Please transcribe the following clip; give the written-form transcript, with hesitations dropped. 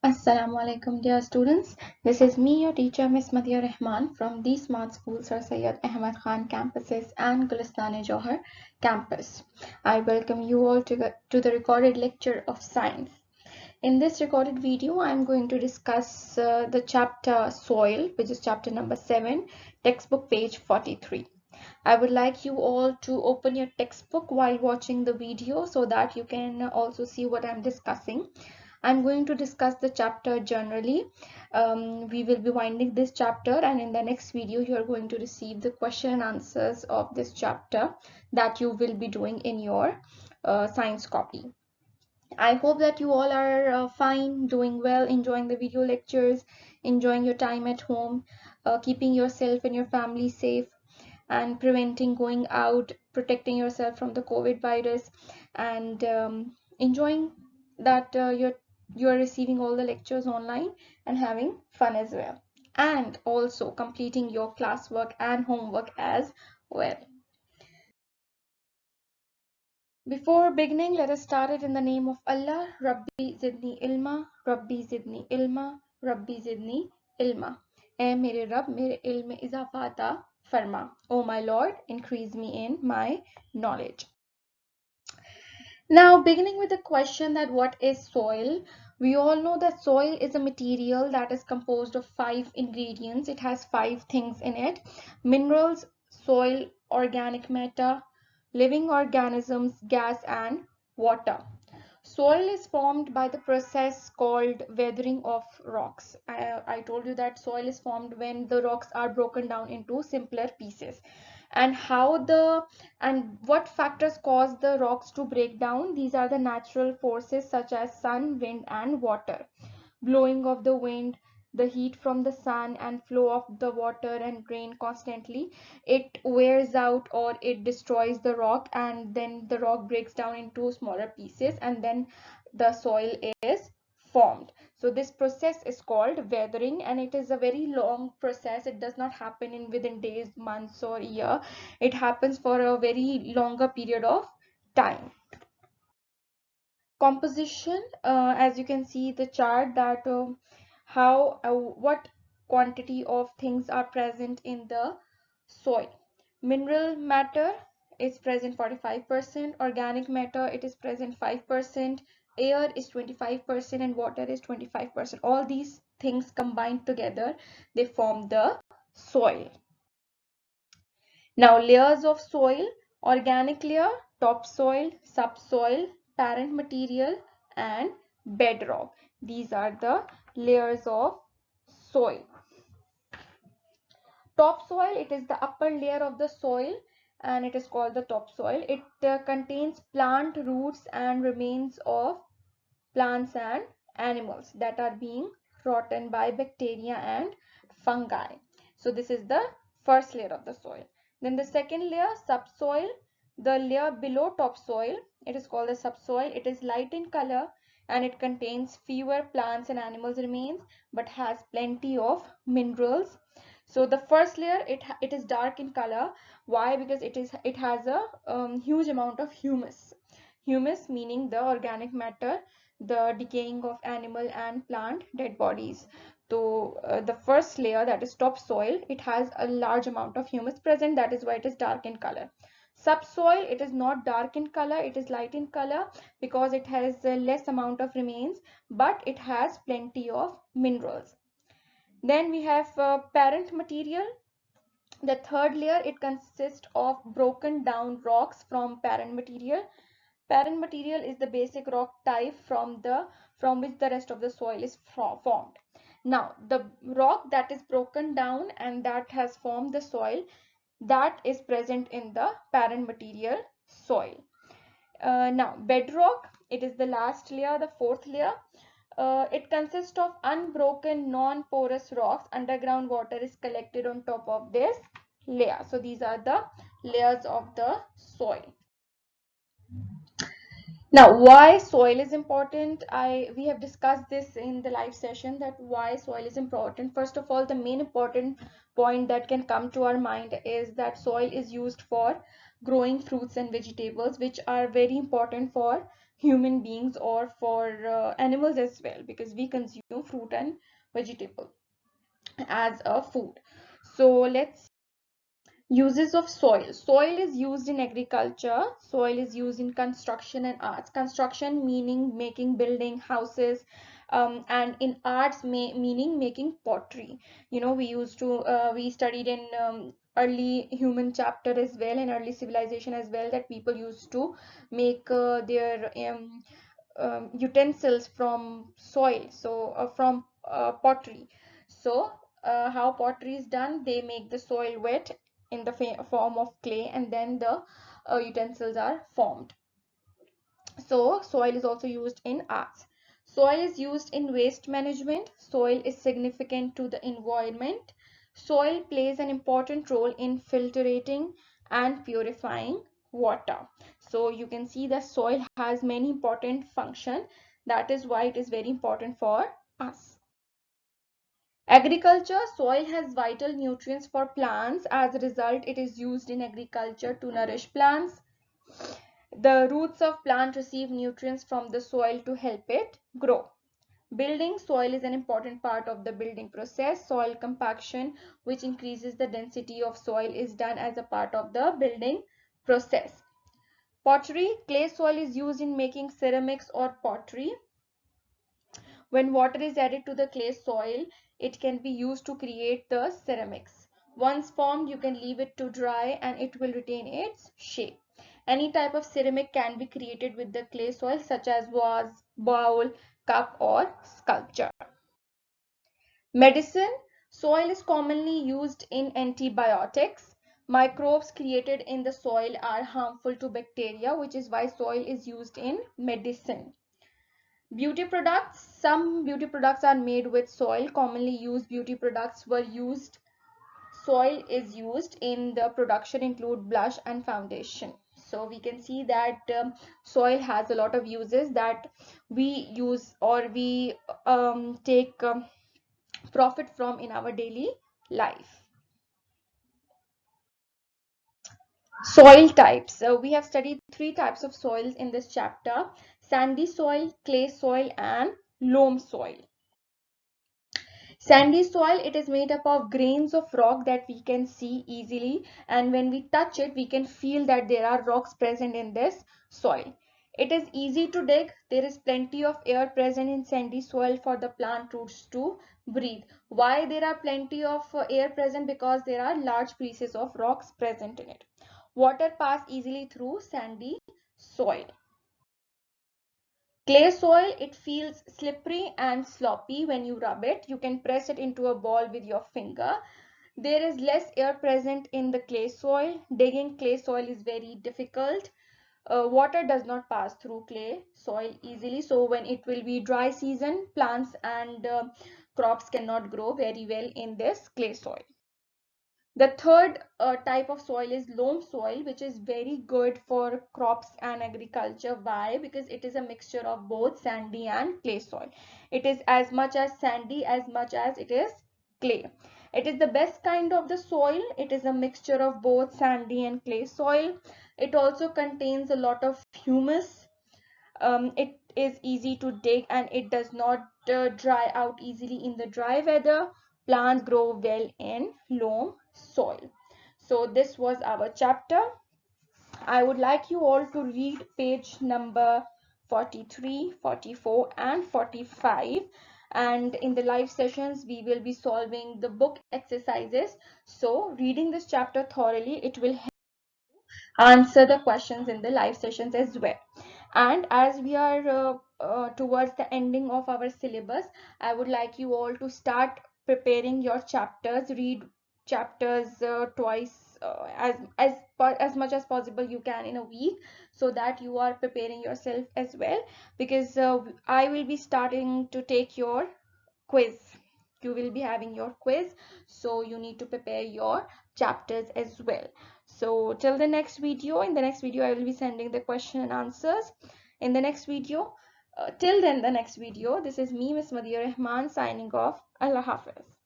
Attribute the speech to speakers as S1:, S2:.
S1: Assalamu alaikum dear students. This is me your teacher Miss Madhya Rahman from the Smart School Sir Syed Ahmad Khan campuses and Gulistan-e-Johar campus. I welcome you all to the recorded lecture of science. In this recorded video, I am going to discuss the chapter soil, which is chapter number 7, textbook page 43. I would like you all to open your textbook while watching the video so that you can also see what I'm discussing. I'm going to discuss the chapter generally. We will be winding this chapter, and in the next video you are going to receive the question and answers of this chapter that you will be doing in your science copy. I hope that you all are fine, doing well, enjoying the video lectures, enjoying your time at home, keeping yourself and your family safe, and preventing going out, protecting yourself from the COVID virus, and enjoying that you're receiving all the lectures online and having fun as well, and also completing your classwork and homework as well. Before beginning, let us start it in the name of Allah. Rabbi zidni ilma, Rabbi zidni ilma, Rabbi zidni ilma. ए मेरे रब मेरे इल्म में इजाफा अता फरमा. Oh my Lord, increase me in my knowledge. Now, beginning with the question that what is soil? We all know that soil is a material that is composed of 5 ingredients. It has 5 things in it: minerals, soil, organic matter, living organisms, gas, and water. Soil is formed by the process called weathering of rocks. I told you that soil is formed when the rocks are broken down into simpler pieces. And what factors cause the rocks to break down? These are the natural forces such as sun, wind, and water. Blowing of the wind, the heat from the sun, and flow of the water and rain constantly, it wears out or it destroys the rock, and then the rock breaks down into smaller pieces, and then the soil is formed. So this process is called weathering, and it is a very long process. It does not happen in within days, months, or year. It happens for a very longer period of time. Composition, as you can see the chart, that what quantity of things are present in the soil. Mineral matter is present 45%, organic matter it is present 5%, air is 25%, and water is 25%. All these things combined together, they form the soil. Now, layers of soil: organic layer, topsoil, subsoil, parent material, and bedrock. These are the layers of soil. Topsoil, it is the upper layer of the soil, and it is called the topsoil. It contains plant roots and remains of plants and animals that are being rotten by bacteria and fungi. So this is the first layer of the soil. Then the second layer, subsoil, the layer below topsoil, it is called the subsoil. It is light in color and it contains fewer plants and animals remains but has plenty of minerals. So the first layer, it is dark in color. Why? Because it has a huge amount of humus. Humus meaning the organic matter, the decaying of animal and plant dead bodies. So the first layer, that is topsoil, it has a large amount of humus present. That is why it is dark in color. Subsoil, it is not dark in color, it is light in color because it has a less amount of remains, but it has plenty of minerals. Then we have parent material. The third layer, it consists of broken down rocks from parent material. Parent material is the basic rock type from which the rest of the soil is formed. Now, the rock that is broken down and that has formed the soil, that is present in the parent material soil. Now, bedrock, it is the last layer, the fourth layer. It consists of unbroken non-porous rocks. Underground water is collected on top of this layer. So these are the layers of the soil. Now, why soil is important? We have discussed this in the live session, that why soil is important. First of all, the main important point that can come to our mind is that soil is used for growing fruits and vegetables, which are very important for human beings or for animals as well, because we consume fruit and vegetable as a food. So let's uses of soil. Soil is used in agriculture. Soil is used in construction and arts. Construction meaning making building, houses, and in arts meaning making pottery. You know, we used to we studied in early human chapter as well, and early civilization as well, that people used to make their utensils from soil, so from pottery. So how pottery is done, they make the soil wet in the form of clay, and then the utensils are formed. So soil is also used in arts. Soil is used in waste management. Soil is significant to the environment. Soil plays an important role in filtering and purifying water. So you can see that soil has many important functions. That is why it is very important for us. Agriculture. Soil has vital nutrients for plants. As a result, it is used in agriculture to nourish plants. The roots of plant receive nutrients from the soil to help it grow. Building. Soil is an important part of the building process. Soil compaction, which increases the density of soil, is done as a part of the building process. Pottery. Clay soil is used in making ceramics or pottery. When water is added to the clay soil, it can be used to create the ceramics. Once formed, you can leave it to dry and it will retain its shape. Any type of ceramic can be created with the clay soil, such as vase, bowl, cup, or sculpture. Medicine. Soil is commonly used in antibiotics. Microbes created in the soil are harmful to bacteria, which is why soil is used in medicine. Beauty products. Some beauty products are made with soil. Commonly used beauty products were used. Soil is used in the production include blush and foundation. So we can see that soil has a lot of uses that we use or we take profit from in our daily life. Soil types. So we have studied 3 types of soils in this chapter: sandy soil, clay soil, and loam soil. Sandy soil, it is made up of grains of rock that we can see easily, and when we touch it, we can feel that there are rocks present in this soil. It is easy to dig. There is plenty of air present in sandy soil for the plant roots to breathe. Why there are plenty of air present? Because there are large pieces of rocks present in it. Water pass easily through sandy soil. Clay soil, it feels slippery and sloppy when you rub it. You can press it into a ball with your finger. There is less air present in the clay soil. Digging clay soil is very difficult. Water does not pass through clay soil easily. So when it will be dry season, plants and crops cannot grow very well in this clay soil. The third type of soil is loam soil, which is very good for crops and agriculture. Why? Because it is a mixture of both sandy and clay soil. It is as much as sandy as much as it is clay. It is the best kind of the soil. It is a mixture of both sandy and clay soil. It also contains a lot of humus. It is easy to dig and it does not dry out easily in the dry weather. Plants grow well in loam soil. So this was our chapter. I would like you all to read page number 43, 44 and 45, and in the live sessions we will be solving the book exercises. So reading this chapter thoroughly, it will answer the questions in the live sessions as well. And as we are towards the ending of our syllabus, I would like you all to start preparing your chapters. Read chapters twice, as much as possible you can in a week, so that you are preparing yourself as well, because I will be starting to take your quiz. You will be having your quiz, so you need to prepare your chapters as well. So till the next video, in the next video I will be sending the question and answers in the next video. Till then, the next video, this is me, Miss Madhya Rahman, signing off. Allah Hafiz.